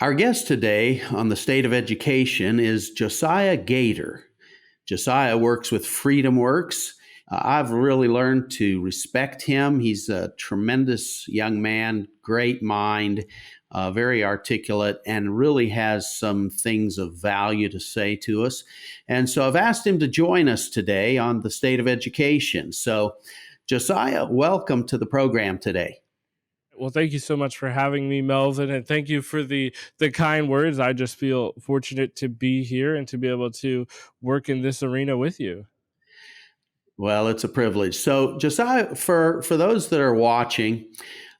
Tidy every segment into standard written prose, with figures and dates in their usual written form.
Our guest today on the state of education is Josiah Gaiter. Josiah works with Freedom Works. I've really learned to respect him. He's a tremendous young man, great mind, very articulate, and really has some things of value to say to us. And so I've asked him to join us today on the state of education. So, Josiah, welcome to the program today. Well, thank you so much for having me, Melvin, and thank you for the kind words. I just feel fortunate to be here and to be able to work in this arena with you. Well, it's a privilege. So, Josiah, for those that are watching,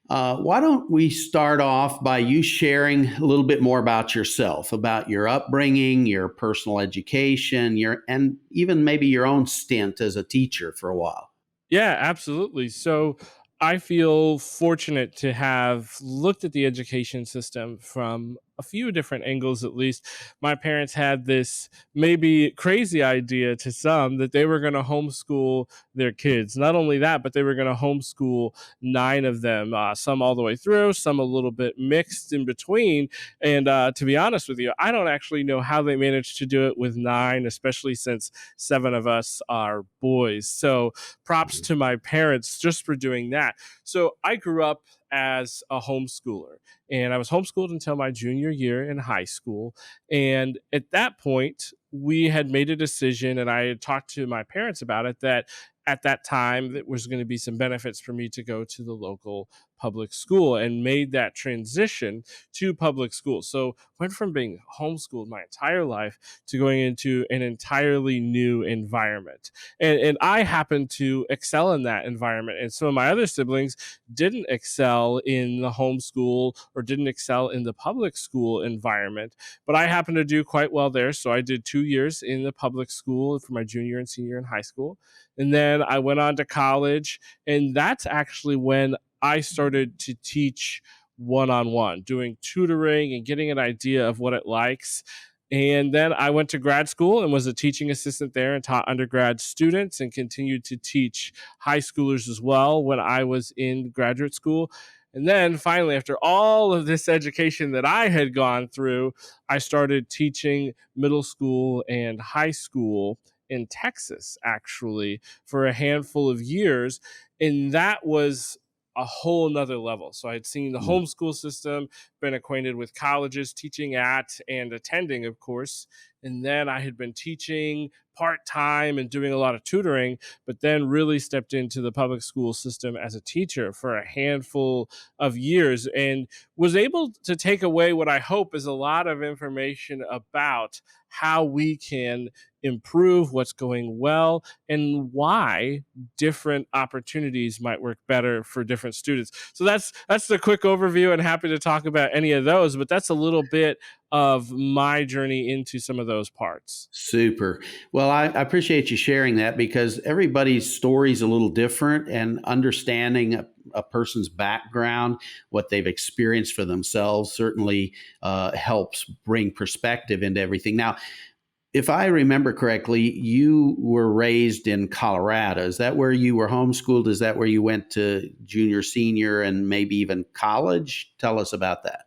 why don't we start off by you sharing a little bit more about yourself, about your upbringing, your personal education, and even maybe your own stint as a teacher for a while. Yeah, absolutely. So I feel fortunate to have looked at the education system from a few different angles, at least. My parents had this maybe crazy idea to some that they were going to homeschool their kids. Not only that, but they were going to homeschool 9 of them, some all the way through, some a little bit mixed in between. And to be honest with you, I don't actually know how they managed to do it with 9, especially since 7 of us are boys. So props to my parents just for doing that. So I grew up as a homeschooler, and I was homeschooled until my junior year in high school. And at that point, we had made a decision, and I had talked to my parents about it, that at that time there was going to be some benefits for me to go to the local public school, and made that transition to public school. So went from being homeschooled my entire life to going into an entirely new environment. And I happened to excel in that environment. And some of my other siblings didn't excel in the homeschool or didn't excel in the public school environment. But I happened to do quite well there. So I did 2 years in the public school for my junior and senior in high school. And then I went on to college. And that's actually when I started to teach one on one, doing tutoring and getting an idea of what it likes. And then I went to grad school and was a teaching assistant there and taught undergrad students and continued to teach high schoolers as well when I was in graduate school. And then finally, after all of this education that I had gone through, I started teaching middle school and high school in Texas, actually, for a handful of years. And that was a whole nother level. So I'd seen the Mm. homeschool system, been acquainted with colleges, teaching at and attending, of course. And then I had been teaching part time and doing a lot of tutoring, but then really stepped into the public school system as a teacher for a handful of years and was able to take away what I hope is a lot of information about how we can improve what's going well and why different opportunities might work better for different students. So that's the quick overview, and happy to talk about any of those, but that's a little bit of my journey into some of those parts. Super. Well, I appreciate you sharing that because everybody's story is a little different, and understanding a person's background, what they've experienced for themselves, certainly helps bring perspective into everything. Now, if I remember correctly, you were raised in Colorado. Is that where you were homeschooled? Is that where you went to junior, senior, and maybe even college? Tell us about that.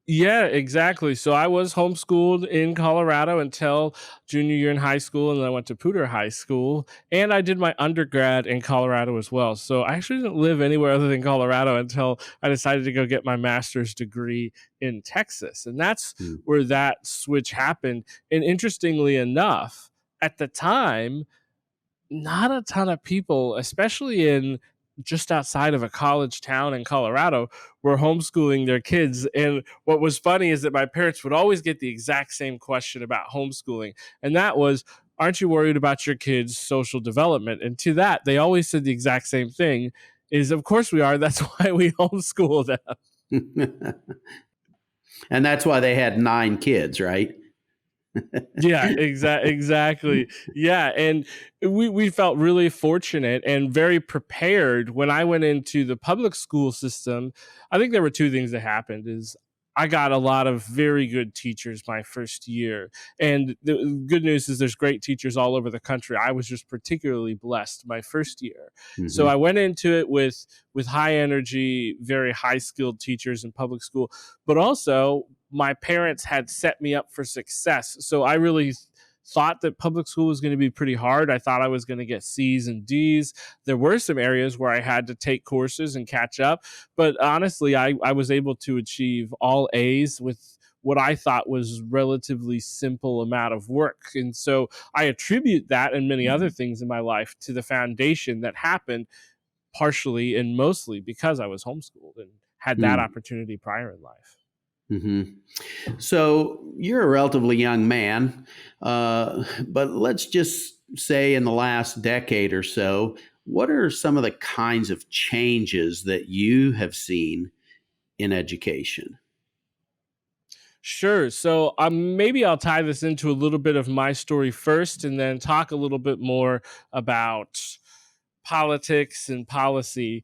Yeah, exactly. So I was homeschooled in Colorado until junior year in high school, and then I went to Poudre High School, and I did my undergrad in Colorado as well. So I actually didn't live anywhere other than Colorado until I decided to go get my master's degree in Texas. And that's Mm. where that switch happened. And interestingly enough, at the time, not a ton of people, especially in just outside of a college town in Colorado, were homeschooling their kids. And what was funny is that my parents would always get the exact same question about homeschooling. And that was, aren't you worried about your kids' social development? And to that, they always said the exact same thing is, of course we are. That's why we homeschool them. And that's why they had 9 kids, right? Yeah, exactly. Yeah, and we felt really fortunate and very prepared when I went into the public school system. I think there were two things that happened is I got a lot of very good teachers my first year. And the good news is there's great teachers all over the country. I was just particularly blessed my first year. So Hmm. I went into it with high energy, very high skilled teachers in public school, but also my parents had set me up for success. So I really thought that public school was going to be pretty hard. I thought I was going to get C's and D's. There were some areas where I had to take courses and catch up. But honestly, I was able to achieve all A's with what I thought was relatively simple amount of work. And so I attribute that and many other things in my life to the foundation that happened partially and mostly because I was homeschooled and had that opportunity prior in life. Mm-hmm. So you're a relatively young man, but let's just say in the last decade or so, what are some of the kinds of changes that you have seen in education? Sure. So maybe I'll tie this into a little bit of my story first and then talk a little bit more about politics and policy.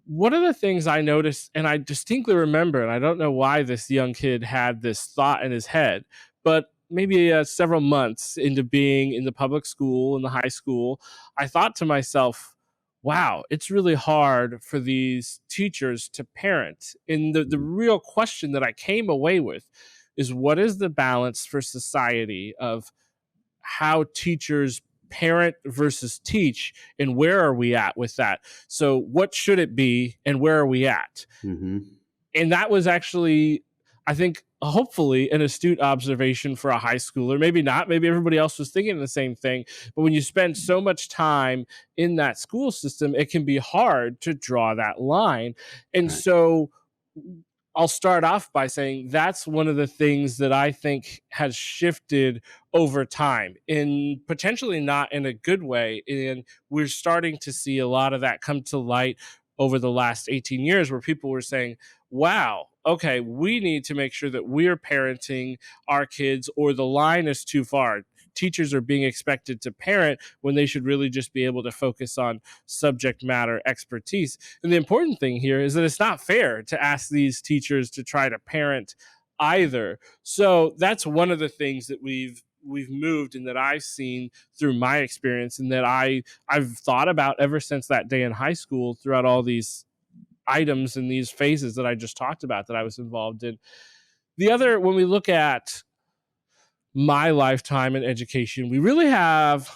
One of the things I noticed, and I distinctly remember, and I don't know why this young kid had this thought in his head, but maybe several months into being in the public school, in the high school, I thought to myself, wow, it's really hard for these teachers to parent. And the real question that I came away with is what is the balance for society of how teachers parent versus teach, and where are we at with that? So what should it be and where are we at? Mm-hmm. And that was actually, I think, hopefully an astute observation for a high schooler. Maybe not, maybe everybody else was thinking the same thing, but when you spend so much time in that school system, it can be hard to draw that line. And Right. so I'll start off by saying that's one of the things that I think has shifted over time, in potentially not in a good way. And we're starting to see a lot of that come to light over the last 18 years where people were saying, wow, okay, we need to make sure that we're parenting our kids or the line is too far. Teachers are being expected to parent when they should really just be able to focus on subject matter expertise. And the important thing here is that it's not fair to ask these teachers to try to parent either. So that's one of the things that we've moved and that I've seen through my experience and that I've thought about ever since that day in high school throughout all these items and these phases that I just talked about that I was involved in. The other, when we look at my lifetime in education, we really have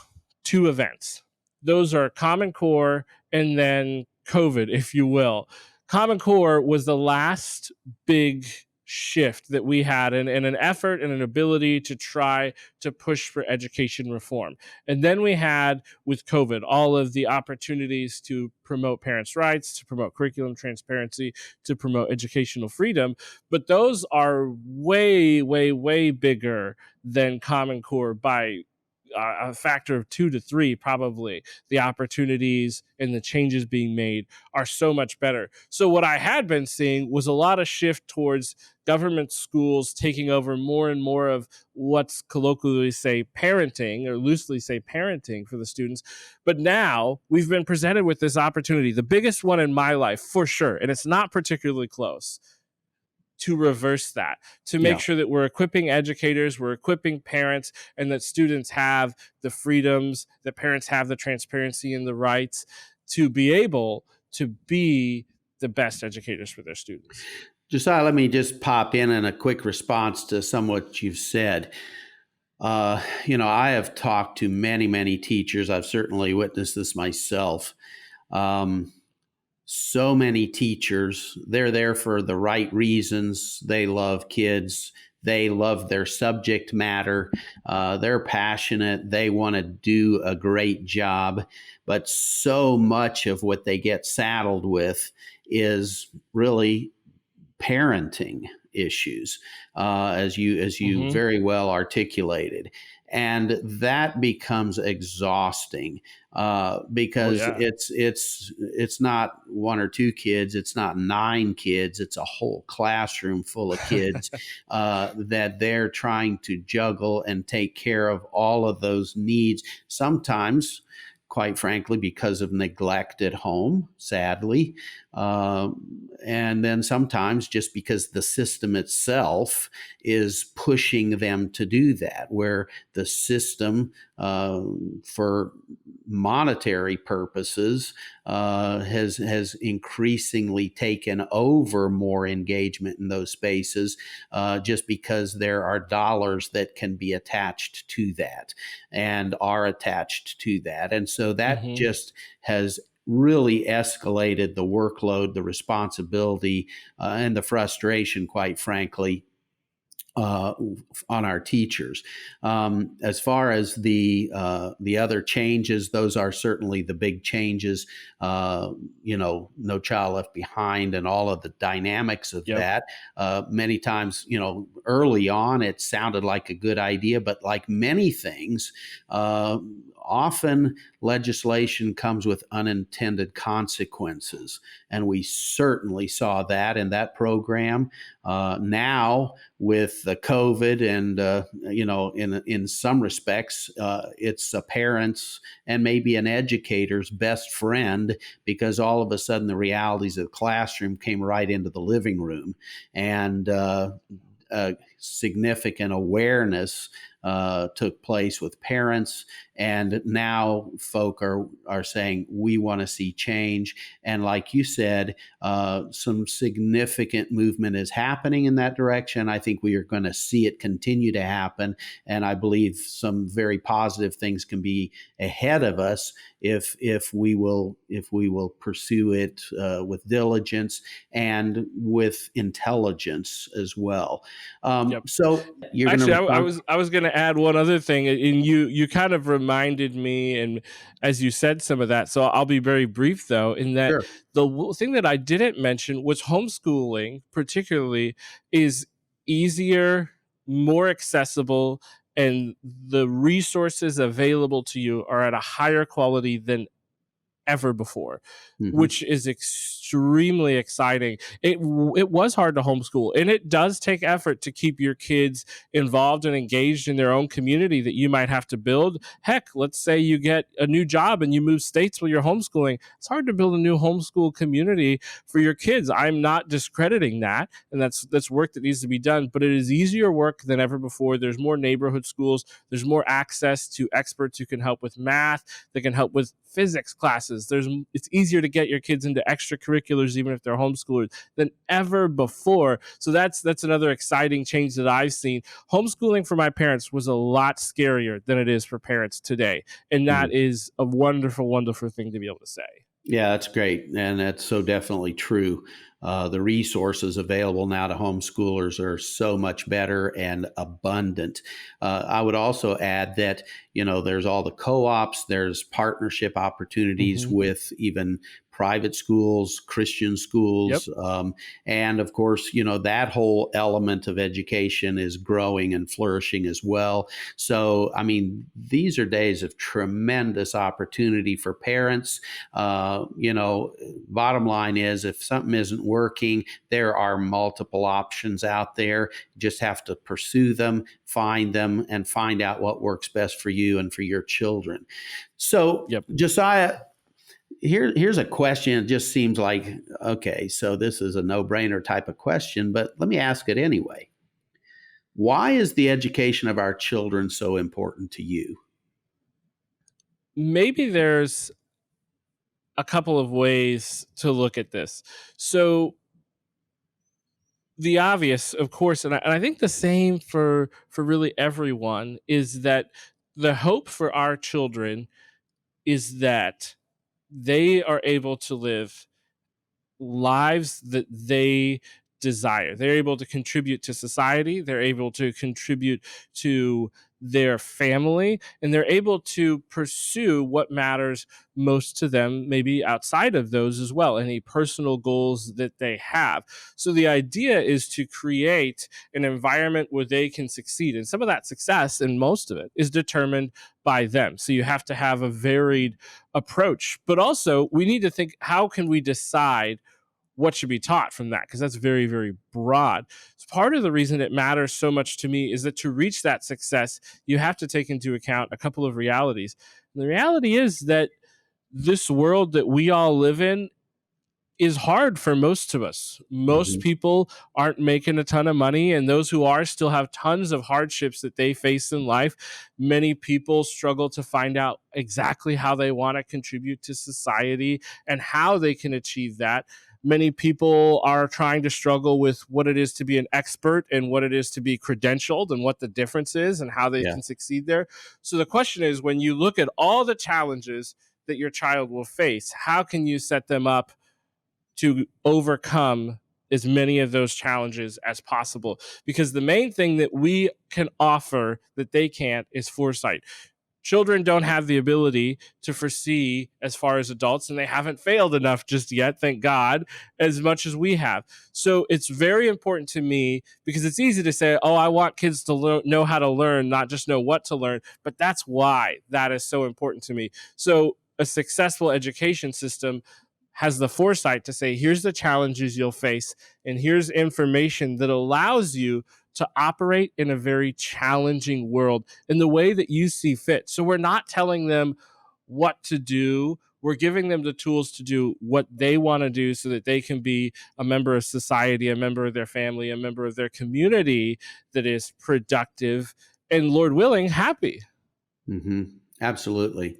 two events. Those are Common Core and then COVID, if you will. Common Core was the last big shift that we had in an effort and an ability to try to push for education reform. And then we had, with COVID, all of the opportunities to promote parents' rights, to promote curriculum transparency, to promote educational freedom. But those are way, way, way bigger than Common Core by a factor of 2 to 3, probably. The opportunities and the changes being made are so much better. So what I had been seeing was a lot of shift towards government schools taking over more and more of what's colloquially say parenting, or loosely say parenting for the students. But now we've been presented with this opportunity, the biggest one in my life for sure, and it's not particularly close, to reverse that, to make Yeah. sure that we're equipping educators, we're equipping parents, and that students have the freedoms, that parents have the transparency and the rights to be able to be the best educators for their students. Josiah, let me just pop in a quick response to some of what you've said. I have talked to many, many teachers. I've certainly witnessed this myself. So many teachers, they're there for the right reasons. They love kids. They love their subject matter. They're passionate. They want to do a great job. But so much of what they get saddled with is really parenting issues, as you very well articulated, and that becomes exhausting because it's not one or two kids, it's not 9 kids, it's a whole classroom full of kids that they're trying to juggle and take care of all of those needs. Sometimes, quite frankly, because of neglect at home, sadly. And then sometimes just because the system itself is pushing them to do that, where the system for monetary purposes has increasingly taken over more engagement in those spaces, just because there are dollars that can be attached to that and are attached to that. And so that Hmm. just has really escalated the workload, the responsibility, and the frustration, quite frankly, uh, on our teachers. As far as the other changes, those are certainly the big changes. No Child Left Behind, and all of the dynamics of Yep. that. Many times, early on, it sounded like a good idea, but like many things, often legislation comes with unintended consequences, and we certainly saw that in that program. Now, with the COVID, and in some respects, it's a parent's and maybe an educator's best friend, because all of a sudden the realities of the classroom came right into the living room, and significant awareness took place with parents, and now folk are saying we want to see change. And like you said, some significant movement is happening in that direction. I think we are going to see it continue to happen, and I believe some very positive things can be ahead of us if we will pursue it with diligence and with intelligence as well. Yep. So you're going to Actually, I respond? was going to add one other thing, and you kind of reminded me, and as you said some of that, so I'll be very brief though. In that, Sure. thing that I didn't mention was homeschooling, particularly, is easier, more accessible, and the resources available to you are at a higher quality than ever before, Hmm. which is extremely exciting. It was hard to homeschool, and it does take effort to keep your kids involved and engaged in their own community that you might have to build. Heck, let's say you get a new job and you move states while you're homeschooling. It's hard to build a new homeschool community for your kids. I'm not discrediting that, and that's work that needs to be done, but it is easier work than ever before. There's more neighborhood schools. There's more access to experts who can help with math, that can help with physics classes. It's easier to get your kids into extracurriculars, even if they're homeschoolers, than ever before. So that's another exciting change that I've seen. Homeschooling for my parents was a lot scarier than it is for parents today, and that is a wonderful, wonderful thing to be able to say. Yeah, that's great. And that's so definitely true. The resources available now to homeschoolers are so much better and abundant. I would also add that, there's all the co ops, there's partnership opportunities Hmm. with even private schools, Christian Yep. schools. And of course, that whole element of education is growing and flourishing as well. So, I mean, these are days of tremendous opportunity for parents. Bottom line is, if something isn't working, there are multiple options out there. You just have to pursue them, find them, and find out what works best for you and for your children. So, Yep. Josiah, here's a question. It just seems like, okay, so this is a no-brainer type of question, but let me ask it anyway. Why is the education of our children so important to you? Maybe there's a couple of ways to look at this. So the obvious, of course, and I think the same for really everyone, is that the hope for our children is that they are able to live lives that they desire. They're able to contribute to society, they're able to contribute to their family, and they're able to pursue what matters most to them, maybe outside of those as well, any personal goals that they have. So the idea is to create an environment where they can succeed. And some of that success, and most of it, is determined by them. So you have to have a varied approach. But also, we need to think, how can we decide what should be taught from that? Because that's very, very broad. So part of the reason it matters so much to me is that to reach that success, you have to take into account a couple of realities. And the reality is that this world that we all live in is hard for most of us. Most Hmm. people aren't making a ton of money, and those who are still have tons of hardships that they face in life. Many people struggle to find out exactly how they want to contribute to society and how they can achieve that. Many people are trying to struggle with what it is to be an expert and what it is to be credentialed and what the difference is and how they Yeah. can succeed there. So the question is, when you look at all the challenges that your child will face, how can you set them up to overcome as many of those challenges as possible? Because the main thing that we can offer that they can't is foresight. Children don't have the ability to foresee as far as adults, and they haven't failed enough just yet, thank God, as much as we have. So it's very important to me, because it's easy to say, oh, I want kids to know how to learn, not just know what to learn. But that's why that is so important to me. So a successful education system has the foresight to say, here's the challenges you'll face, and here's information that allows you to operate in a very challenging world in the way that you see fit. So we're not telling them what to do. We're giving them the tools to do what they want to do so that they can be a member of society, a member of their family, a member of their community that is productive and, Lord willing, happy. Hmm. Absolutely.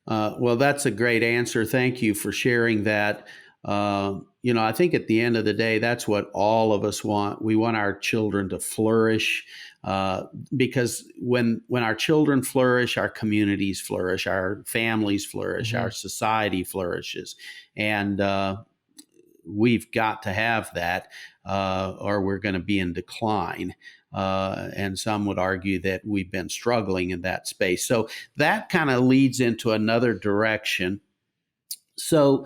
Well, that's a great answer. Thank you for sharing that. I think at the end of the day, that's what all of us want. We want our children to flourish, because when our children flourish, our communities flourish, our families flourish, Mm-hmm. our society flourishes, and we've got to have that, or we're going to be in decline. And some would argue that we've been struggling in that space. So that kind of leads into another direction. So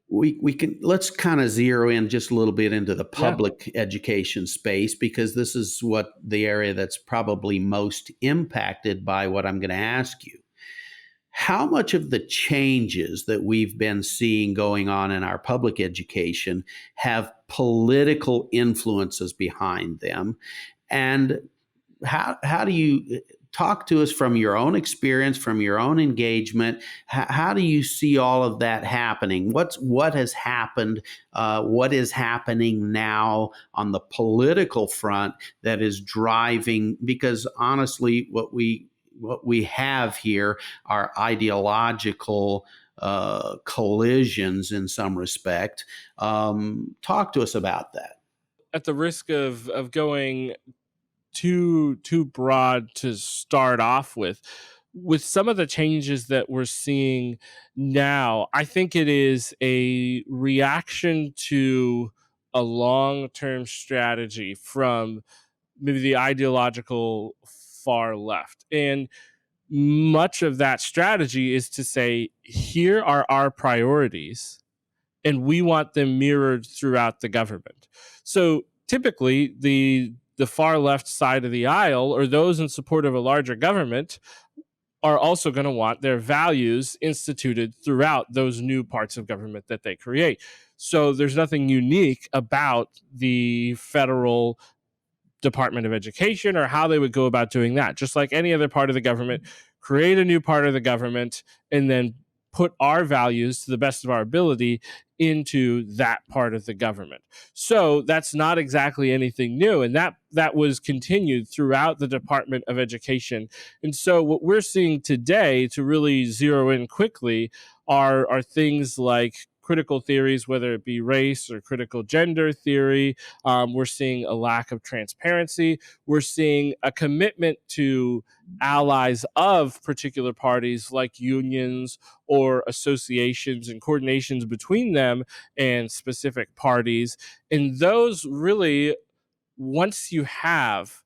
we can let's kind of zero in just a little bit into the Yeah. public education space, because this is what the area that's probably most impacted by what I'm going to ask you. How much of the changes that we've been seeing going on in our public education have political influences behind them? And how do you talk to us from your own experience, from your own engagement? How do you see all of that happening? What has happened? What is happening now on the political front that is driving? Because honestly, what we have here are ideological collisions in some respect. Talk to us about that. At the risk of going too broad to start off with some of the changes that we're seeing now, I think it is a reaction to a long-term strategy from maybe the ideological far left. And much of that strategy is to say, here are our priorities, and we want them mirrored throughout the government. So typically, the far left side of the aisle, or those in support of a larger government, are also going to want their values instituted throughout those new parts of government that they create. So there's nothing unique about the federal Department of Education or how they would go about doing that. Just like any other part of the government, create a new part of the government and then put our values to the best of our ability into that part of the government. So that's not exactly anything new, and that was continued throughout the Department of Education. And so what we're seeing today, to really zero in quickly, are things like critical theories, whether it be race or critical gender theory. We're seeing a lack of transparency. We're seeing a commitment to allies of particular parties, like unions or associations, and coordinations between them and specific parties. And those really, once you have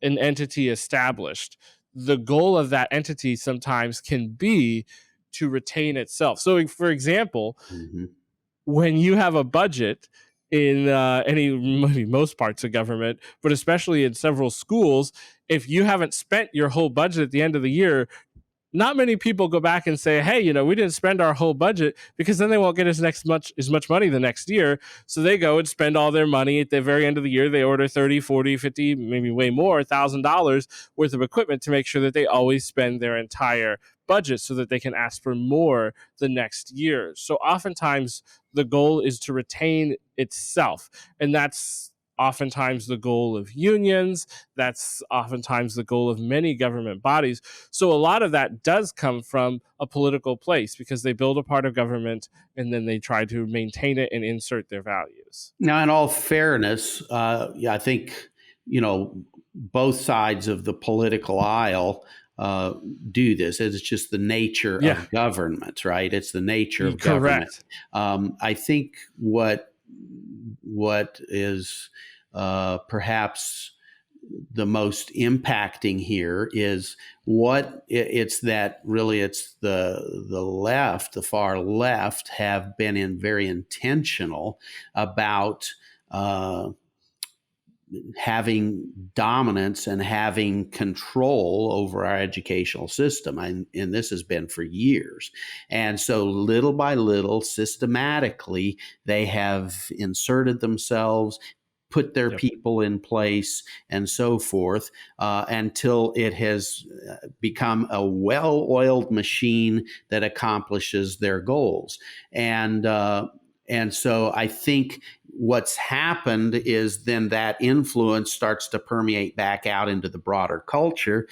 an entity established, the goal of that entity sometimes can be to retain itself. So, for example, Mhm. when you have a budget in most parts of government, but especially in several schools, if you haven't spent your whole budget at the end of the year, not many people go back and say, hey, we didn't spend our whole budget, because then they won't get as much money the next year. So they go and spend all their money at the very end of the year. They order 30, 40, 50, maybe way more, $1,000 worth of equipment to make sure that they always spend their entire budget so that they can ask for more the next year. So oftentimes the goal is to retain itself. And that's oftentimes the goal of unions. That's oftentimes the goal of many government bodies. So a lot of that does come from a political place, because they build a part of government and then they try to maintain it and insert their values. Now, in all fairness, yeah, I think, both sides of the political aisle do this. It's just the nature Yeah, of government, right? It's the nature of government. correct. I think what is perhaps the most impacting here is it's the left, the far left, have been very intentional about having dominance and having control over our educational system. And this has been for years. And so little by little, systematically, they have inserted themselves, put their Yep. people in place, and so forth, until it has become a well-oiled machine that accomplishes their goals. And so I think what's happened is then that influence starts to permeate back out into the broader culture,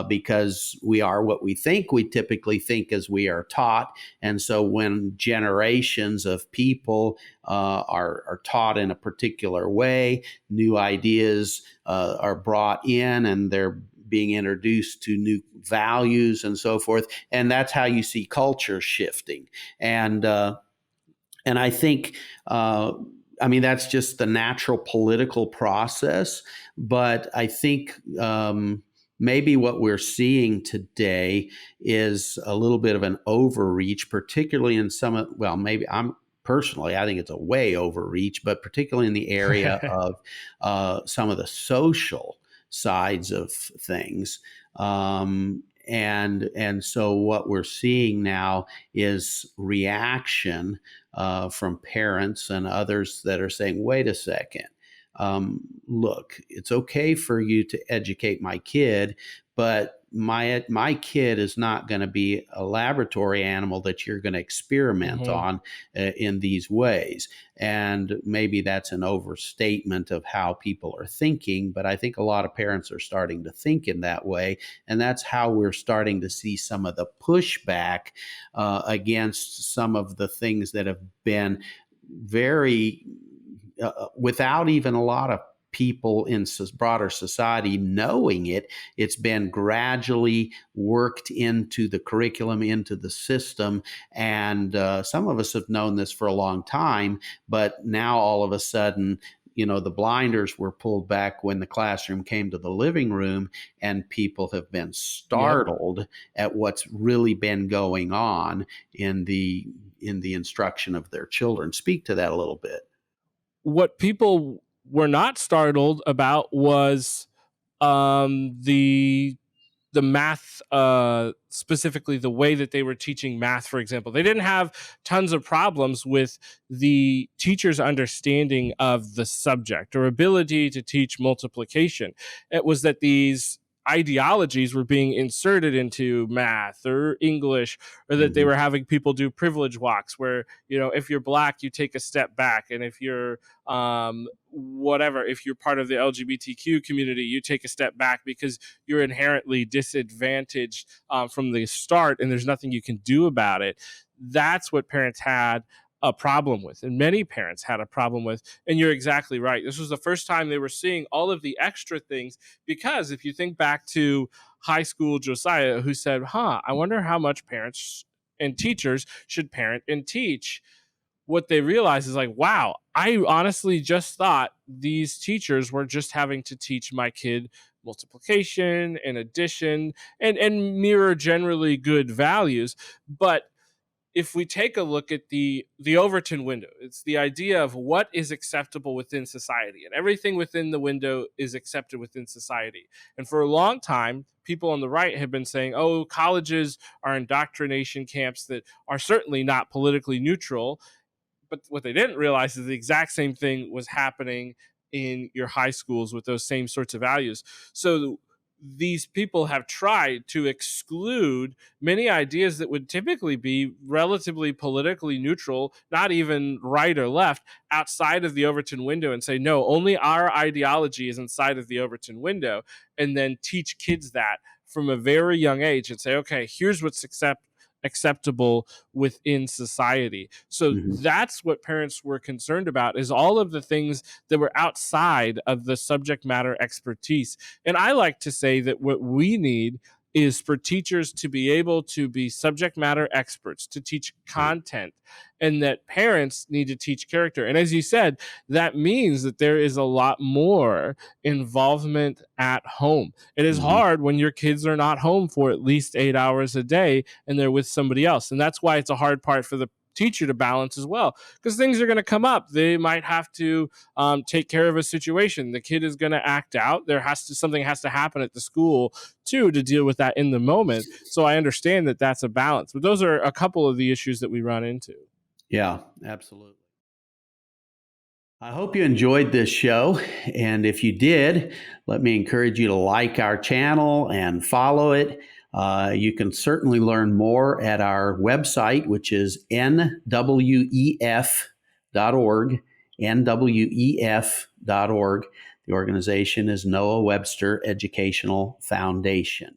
because we are what we think. We typically think as we are taught. And so when generations of people are taught in a particular way, new ideas are brought in, and they're being introduced to new values and so forth. And that's how you see culture shifting. And I think, that's just the natural political process. But I think maybe what we're seeing today is a little bit of an overreach, particularly in maybe I think it's a way overreach, but particularly in the area of some of the social sides of things. And so what we're seeing now is reaction from parents and others that are saying, wait a second, look, it's okay for you to educate my kid, but my kid is not going to be a laboratory animal that you're going to experiment Mm-hmm. on in these ways. And maybe that's an overstatement of how people are thinking, but I think a lot of parents are starting to think in that way. And that's how we're starting to see some of the pushback against some of the things that have been very, without even a lot of people in broader society knowing it. It's been gradually worked into the curriculum, into the system. And some of us have known this for a long time, but now all of a sudden, the blinders were pulled back when the classroom came to the living room, and people have been Yep. startled at what's really been going on in the instruction of their children. Speak to that a little bit. What people were not startled about was the math, specifically the way that they were teaching math, for example. They didn't have tons of problems with the teacher's understanding of the subject or ability to teach multiplication. It was that these ideologies were being inserted into math or English, or that they Mhm. were having people do privilege walks where, if you're Black, you take a step back. And if you're whatever, if you're part of the LGBTQ community, you take a step back because you're inherently disadvantaged from the start, and there's nothing you can do about it. That's what parents had a problem with, and many parents had a problem with. And you're exactly right. This was the first time they were seeing all of the extra things, because if you think back to high school Josiah, who said, I wonder how much parents and teachers should parent and teach. What they realize is like, wow, I honestly just thought these teachers were just having to teach my kid multiplication and addition and mirror generally good values. But if we take a look at the Overton window, it's the idea of what is acceptable within society, and everything within the window is accepted within society. And for a long time, people on the right have been saying, oh, colleges are indoctrination camps that are certainly not politically neutral. But what they didn't realize is the exact same thing was happening in your high schools with those same sorts of values. So these people have tried to exclude many ideas that would typically be relatively politically neutral, not even right or left, outside of the Overton window, and say, no, only our ideology is inside of the Overton window, and then teach kids that from a very young age and say, okay, here's what's acceptable within society. So that's what parents were concerned about, is all of the things that were outside of the subject matter expertise. And I like to say that what we need is for teachers to be able to be subject matter experts, to teach content, and that parents need to teach character. And as you said, that means that there is a lot more involvement at home. It is hard when your kids are not home for at least 8 hours a day and they're with somebody else. And that's why it's a hard part for the teacher to balance as well, because things are going to come up. They might have to take care of a situation. The kid is going to act out. Something has to happen at the school too to deal with that in the moment. So I understand that that's a balance, but those are a couple of the issues that we run into. Yeah, absolutely. I hope you enjoyed this show. And if you did, let me encourage you to like our channel and follow it. You can certainly learn more at our website, which is NWEF.org, NWEF.org. The organization is Noah Webster Educational Foundation.